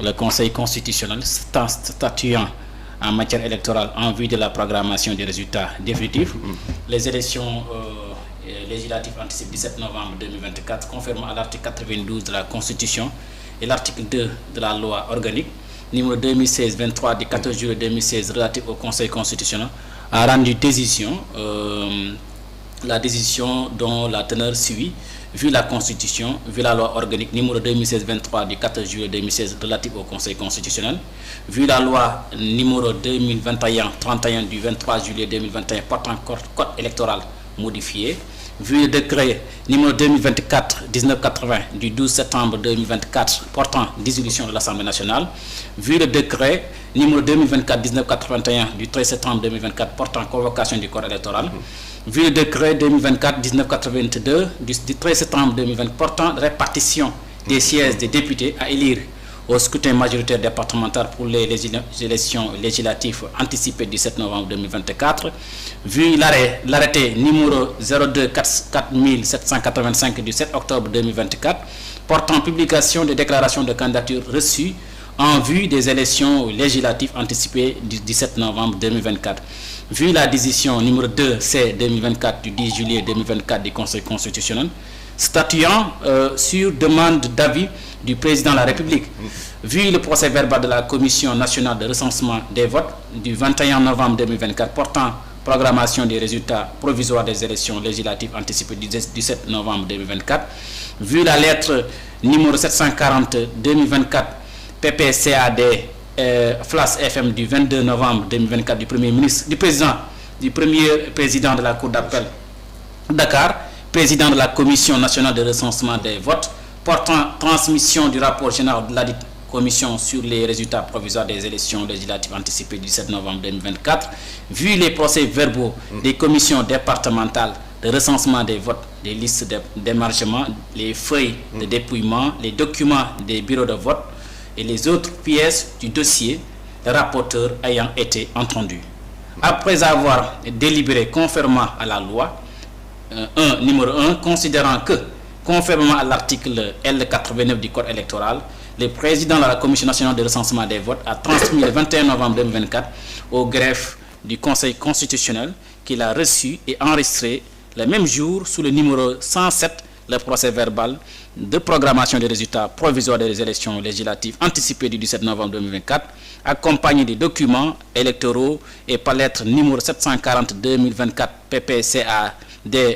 le Conseil constitutionnel statuant en matière électorale en vue de la programmation des résultats définitifs. Les élections législatives anticipées 17 novembre 2024, conformément à l'article 92 de la Constitution et l'article 2 de la loi organique numéro 2016-23 du 14 juillet 2016 relative au Conseil constitutionnel, a rendu décision, la décision dont la teneur suit, vu la Constitution, vu la loi organique numéro 2016-23 du 14 juillet 2016 relative au Conseil constitutionnel, vu la loi numéro 2021-31 du 23 juillet 2021 portant code électoral modifié, vu le décret numéro 2024-1980 du 12 septembre 2024 portant dissolution de l'Assemblée nationale, vu le décret numéro 2024-1981 du 13 septembre 2024 portant convocation du corps électoral, vu le décret 2024-1982 du 13 septembre 2020 portant répartition des sièges des députés à élire au scrutin majoritaire départemental pour les élections législatives anticipées du 7 novembre 2024, vu l'arrêté numéro 02-4785 du 7 octobre 2024 portant publication des déclarations de candidature reçues en vue des élections législatives anticipées du 17 novembre 2024, vu la décision numéro 2C 2024 du 10 juillet 2024 du Conseil constitutionnel statuant sur demande d'avis du président de la République, vu le procès verbal de la Commission nationale de recensement des votes du 21 novembre 2024 portant programmation des résultats provisoires des élections législatives anticipées du 17 novembre 2024, vu la lettre numéro 740-2024 PPCAD Flash FM du 22 novembre 2024 du premier président de la Cour d'appel Dakar, président de la Commission nationale de recensement des votes, portant transmission du rapport général de la dite commission sur les résultats provisoires des élections législatives anticipées du 7 novembre 2024, vu les procès-verbaux des commissions départementales de recensement des votes, des listes d'émargement, les feuilles de dépouillement, les documents des bureaux de vote et les autres pièces du dossier, le rapporteur ayant été entendu. Après avoir délibéré conformément à la loi, numéro 1, considérant que, conformément à l'article L89 du Code électoral, le président de la Commission nationale de recensement des votes a transmis le 21 novembre 2024 au greffe du Conseil constitutionnel qu'il a reçu et enregistré le même jour sous le numéro 107 le procès verbal de programmation des résultats provisoires des élections législatives anticipées du 17 novembre 2024, accompagné des documents électoraux et par lettre numéro 740-2024 PPCAD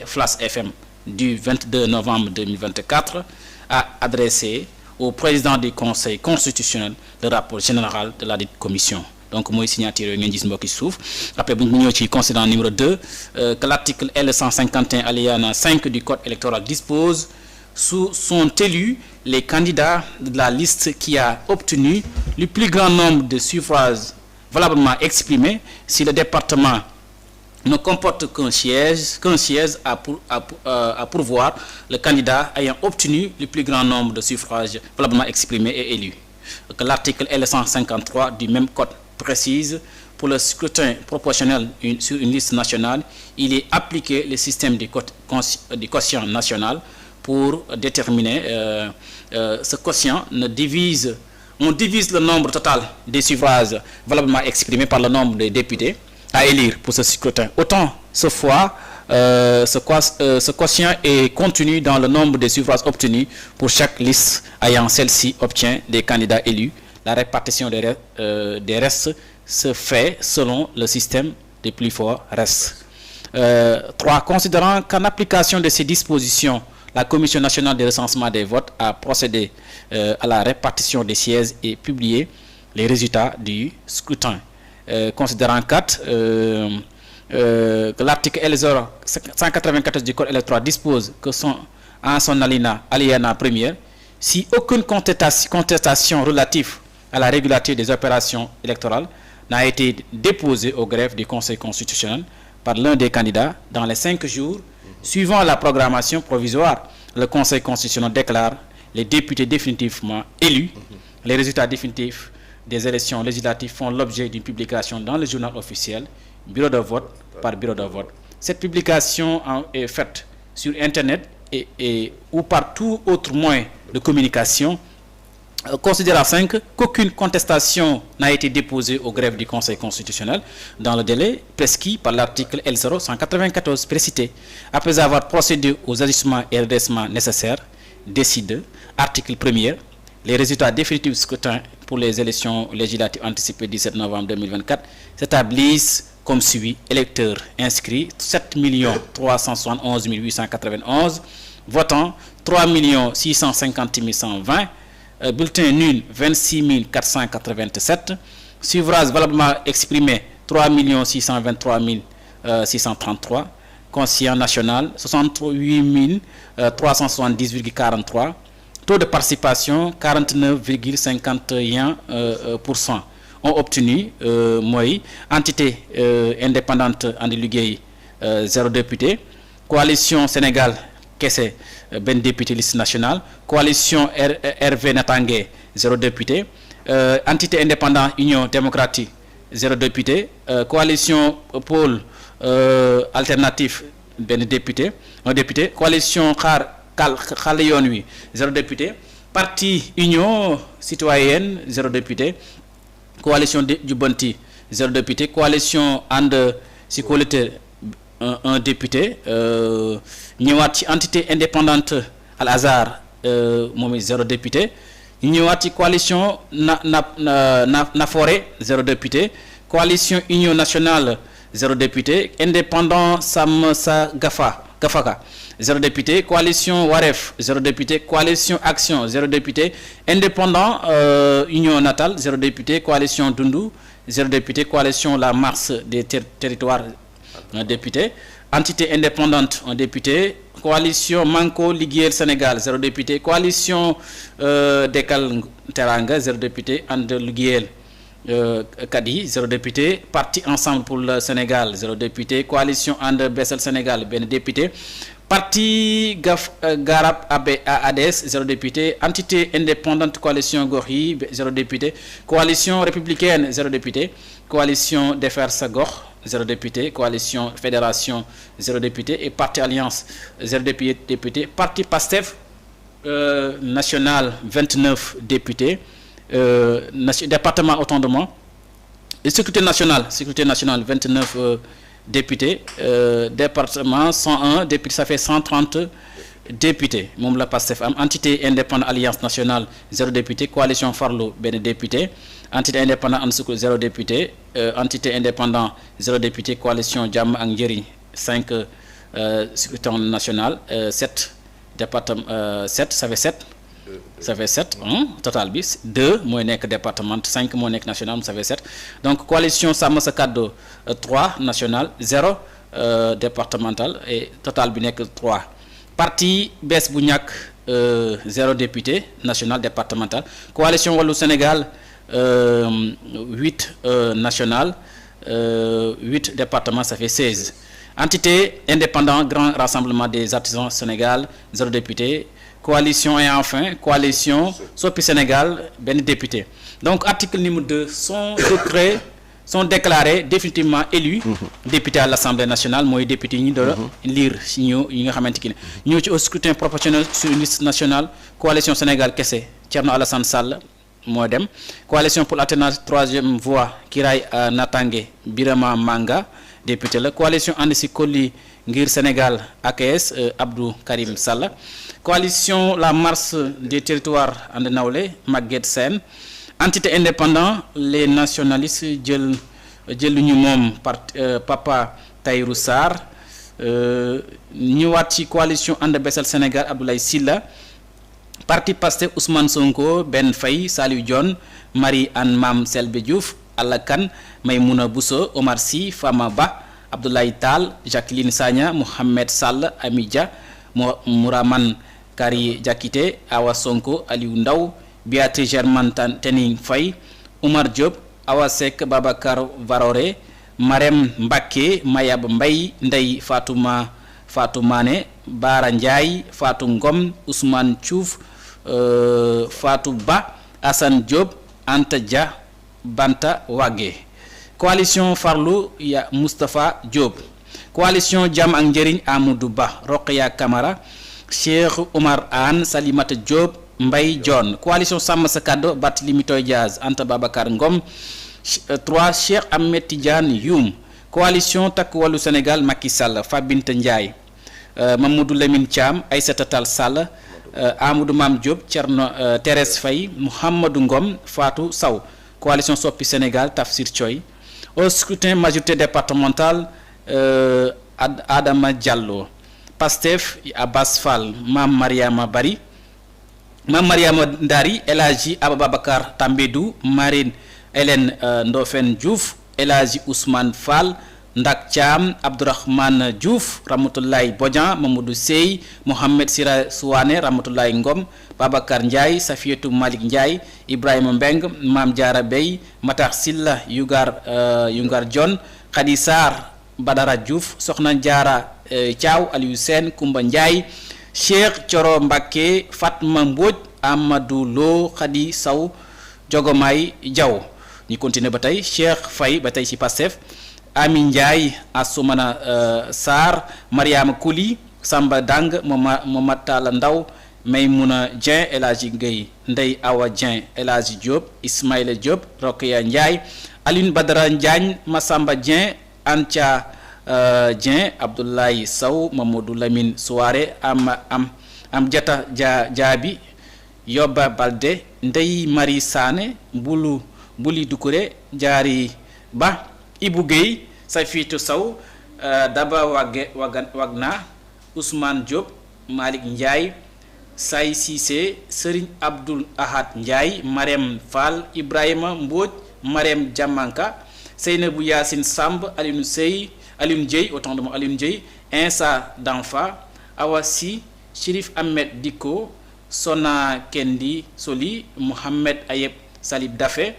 Flash FM du 22 novembre 2024, a adressé au président du Conseil constitutionnel le rapport général de la dite commission. Donc mooy signature ngeen gis mbokki suuf après bu ñu ñëw ci considérant numéro 2 que l'article L151 alinéa 5 du code électoral dispose sont élus les candidats de la liste qui a obtenu le plus grand nombre de suffrages valablement exprimés si le département ne comporte qu'un siège à pourvoir, le candidat ayant obtenu le plus grand nombre de suffrages valablement exprimés et élus. Que l'article L153 du même code précise, pour le scrutin proportionnel sur une liste nationale, il est appliqué le système du quotient national pour déterminer ce quotient. On divise le nombre total des suffrages valablement exprimés par le nombre de députés à élire pour ce scrutin. Autant ce quotient est contenu dans le nombre de suffrages obtenus pour chaque liste ayant celle-ci obtient des candidats élus. La répartition des restes se fait selon le système des plus forts restes. 3. Considérant qu'en application de ces dispositions, la Commission nationale de recensement des votes a procédé à la répartition des sièges et publié les résultats du scrutin. Considérant 4, que l'article L194 du Code électoral dispose que en son alinéa première, si aucune contestation relative à la régularité des opérations électorales n'a été déposée au greffe du Conseil constitutionnel par l'un des candidats dans les 5 jours suivant la programmation provisoire, le Conseil constitutionnel déclare les députés définitivement élus. Les résultats définitifs des élections législatives font l'objet d'une publication dans le journal officiel, bureau de vote par bureau de vote. Cette publication est faite sur Internet ou par tout autre moyen de communication Considérant 5 qu'aucune contestation n'a été déposée au greffe du Conseil constitutionnel dans le délai prescrit par l'article L0194 précité. Après avoir procédé aux ajustements et redressements nécessaires, décide, article 1er, les résultats définitifs du scrutin pour les élections législatives anticipées 17 novembre 2024 s'établissent comme suit. Électeurs inscrits 7 371 891, votants 3 650 120, bulletins nuls 26 487, suffrages valablement exprimés 3 623 633, conscient national 68 370,43, taux de participation 49,51%. Ont obtenu mooy entité indépendante Andi Liggéey 0 député, coalition Sénégal kese benn député liste nationale, coalition RV Natangué 0 député, entité indépendante Union démocratique 0 député, coalition pôle alternatif benn député, un député, coalition Xale Yoon Wi 0 député, parti Union citoyenne 0 député, coalition Jubbanti 0 député, coalition And si Kóolute un député, ñëwaat ci entité indépendante Al Azhar moom 0 député, ñëwaat ci coalition Nafoore 0 député, coalition Union nationale 0 député, indépendant Sàmm Sa Gafaka 0 député, coalition Waref 0 député, coalition Action 0 député, indépendant Union Natal 0 député, coalition Dundu 0 député, coalition La Marche des territoires 1 député, entité indépendante 1 député, coalition Manko Liggéeyal Sénégal 0 député, coalition Dekkal Teranga 0 député, And Liggéeyal Kadi 0 député, parti Ensemble pour le Sénégal 0 député, coalition And Bessal Sénégal benn député, parti Garab ADS 0 député, entité indépendante coalition Gox Yi 0 député, coalition républicaine 0 député, coalition Defar Sa Gox 0 député, coalition fédération 0 député et parti alliance 0 député, parti PASTEF national 29 députés, département autant de moi, et sécurité nationale 29 députés, département 101 députés, ça fait 130 députés moom la PASTEF am, entité indépendante alliance nationale 0 député, coalition Farlu benn député, entité indépendant And Sukku 0 député, entité indépendant 0 député, coalition Jàmm ak Njëriñ 5 sécurité nationale, 7 département 7 ça fait 7 total bi 2 mooy nekk département, 5 moo nekk national, ça fait 7, donc coalition Sàmm Sa Kàddu 3 national, 0 départemental et total bi nekk 3. Parti Bees Bu Ñakk 0 député national, départemental, coalition Wallu Sénégal 8 national, 8 départements, ça fait 16. Entité indépendant Grand Rassemblement des Artisans Sénégal 0 député, coalition et enfin coalition Soppi Sénégal benn député. Donc article numéro 2 sont déclarés définitivement élus députés à l'Assemblée nationale, mooy député yi ñu doon lire si ñëw yi nga xamante ki ne ñëw ci au scrutin proportionnel sur une liste nationale, coalition Sénégal kese Thierno Alassane Sall moo dem, coalition pour l'alternance 3e voie Kiraay Natangué Birama Manga député la, coalition And Si Kolli Ngir Sénégal AKS Abdou Karim Sall, coalition La Marche des territoires And Nawlé Maguette Sène, entité indépendant les nationalistes jëluñu moom Papa Tahirou Sarr, ñëwaat ci coalition And Bessal Sénégal Abdoulaye Sylla, parti Pastef Ousmane Sonko Ben Faye Saliou Dione Marie Anne Mame Selbé Diouf, Alla Kane Maymouna Bousso, Omar Sy, Fama Ba, Abdoulaye Tall, Jacqueline Sagna, Mohamed Sall, Ami Dia, Mouraman Kari Diakité, Awa Sonko, Aliou Ndaw, Béatrice Germaine Tening Faye, Oumar Diop, Awa Seck, Babacar Varoré, Marème Mbacké, Mayab Mbaye, Ndeye Fatou Mané, Bara Ndiaye, Fatou Ngom, Ousmane Diouf, Fatou Ba, Assane Diop, Anta Dia, Banta Wagé. Coalition Farlu ya Moustapha Diop, coalition Jàmm ak Njëriñ Amadou Ba, Rokhaya Kamara, Cheikh Oumar Anne, Salimata Diop, Mbaye John. Coalition Sàmm Sa Kàddu Barthélémy Toye Dias Anta Babacar Ngom. 3 Cheikh Ahmed Tidiane Youm. Coalition Takku Wallu Sénégal Macky Sall Fabinta Ndiaye. Mamadou Lamine Thiam Aïssata Tall Sall. Amadou Mame Diop Thierno Thérèse Faye Mouhamadou Ngom Fatou Sow. Coalition Soppi Sénégal Tafsir Thioye. Au scrutin majorité départementale Adama Diallo. Pastef Abbas Fall Mame Mariama Bari Mame Mariama Ndari El Hadji Ababacar Tambédou Marine Hélène Ndofène Diouf El Hadji Ousmane Fall Ndak Thiam Abdourahmane Diouf Ramatoulaye Bodian Mamadou Sey Mohamed Sira Souane Ramatoulaye Ngom Babacar Ndiaye Safiatou Malick Ndiaye Ibrahima Mbeng Mame Diarra Bey Matar Silla Yungar John Khady Sarr Badara Diouf Sokhna Diarra Thiaw Aliou Sène Koumba Ndiaye Cheikh Thioro Mbacké Fatma Mbodj Amadou Lo Khady Sow Jogomay Diaw ñu continuer ba tey Cheikh Faye ba tey ci Pastef Ami Ndiaye Assoumana Sarr Mariama Kouli Samba Dang Momad Talla Ndaw Maymouna Dieng El Hadji Gueye Ndeye Awa Dieng El Hadji Diop Ismaïla Diop Rokhaya Ndiaye Aline Badara Ndiagne Massamba Dieng Antia Dieng Abdoulaye Sow Mamadou Lamine Souare am Diata Diaby Yoba Balde Ndeye Marie Sané Buli Doucouré Diary Ba Ibou Gueye Safiatou Sow Daba Wagna Ousmane Diop Malick Ndiaye Say Cissé Serigne Abdoul Ahad Ndiaye Marème Fall Ibrahima Mbodj Marème Diamanka Seynabou Yassine Samb Alioune Dieye autant de mots Alioune Dieye Insa Danfa Awasi Chérif Ahmed Diko Sona Kendi Soli Mohamed Ayeb Salib Dafé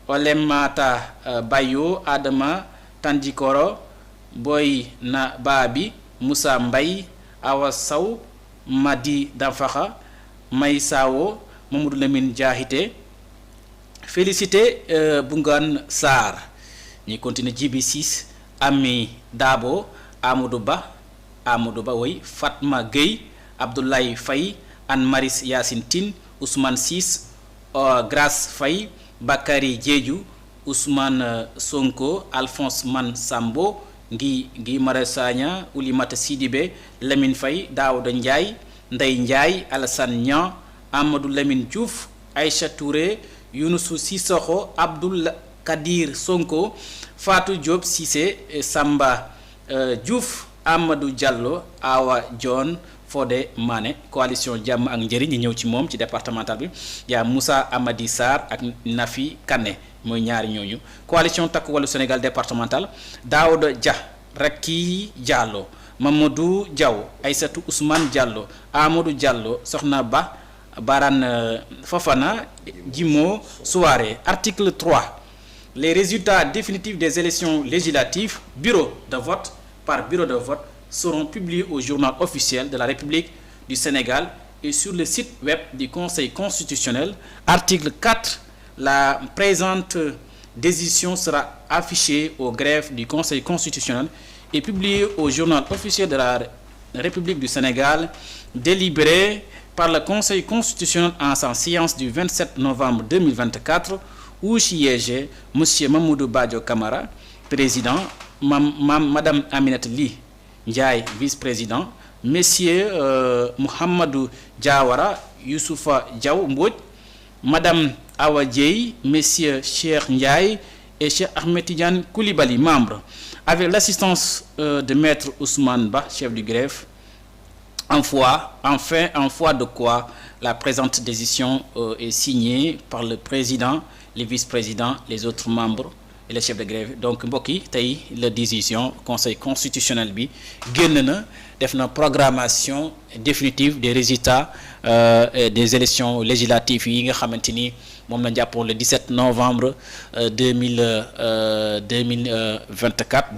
Olemata Bayo Adama Tandikoro Boy na Babi Moussa Mbaye Awa Sow Madi Danfaxa Maysawo Mamadou Lamine Diahité Félicité Boungane Sarr ñi continue Djibi Ciss Ami Dabo Amadou Ba oui Fatma Gueye Abdoulaye Faye Anne Maris Yacine Tine Ousmane Ciss Grace Faye Bakary Diédhiou Ousmane Sonko Alphonse Man Sambo Guy Marius Sagna Oulimata Sidibé Lamine Faye Daouda Ndiaye Ndeye Ndiaye Alassane Niang Amadou Lamine Diouf Aïcha Touré Younoussou Sissoko Abdoul Kadir Sonko Fatou Diop Cissé Samba Diouf Amadou Diallo Awa John Fodé Mané coalition Jàmm ak Njëriñ ñi ñëw ci moom ci départemental bi yaa Moussa Amadi Sarr ak Nafi Kané mooy ñaari ñooñu coalition Takku Wallu Sénégal départemental Daouda Dia Rakki Diallo Mamadou Diaw Aïssatou Ousmane Diallo Amadou Diallo Sokhna Ba Baran Fofana Djimo Souare. Article 3. Les résultats définitifs des élections législatives par bureau de vote seront publiés au journal officiel de la République du Sénégal et sur le site web du Conseil constitutionnel. Article 4. La présente décision sera affichée au greffe du Conseil constitutionnel et publiée au journal officiel de la République du Sénégal, délibéré par le Conseil constitutionnel en sa séance du 27 novembre 2024, où siégeait M. Mamoudou Badio Camara, président, Madame Aminata Ly Ndiaye, vice-président, M. Mouhamadou Diawara, Youssoufa Diaw Mbodj, Madame Awa Dieye, M. Cheikh Ndiaye et Cheikh Ahmed Tidiane Koulibaly, membres, avec l'assistance de Maître Ousmane Ba, chef du greffe. En foi de quoi la présente décision est signée par le président, les vice-présidents, les autres membres et les chefs de grève. Donc mbokk yi tey la décision conseil constitutionnel bi génn na def na programmation définitive des résultats des élections législatives yi nga xamante ni moom la jàppoon le 17 novembre 2024.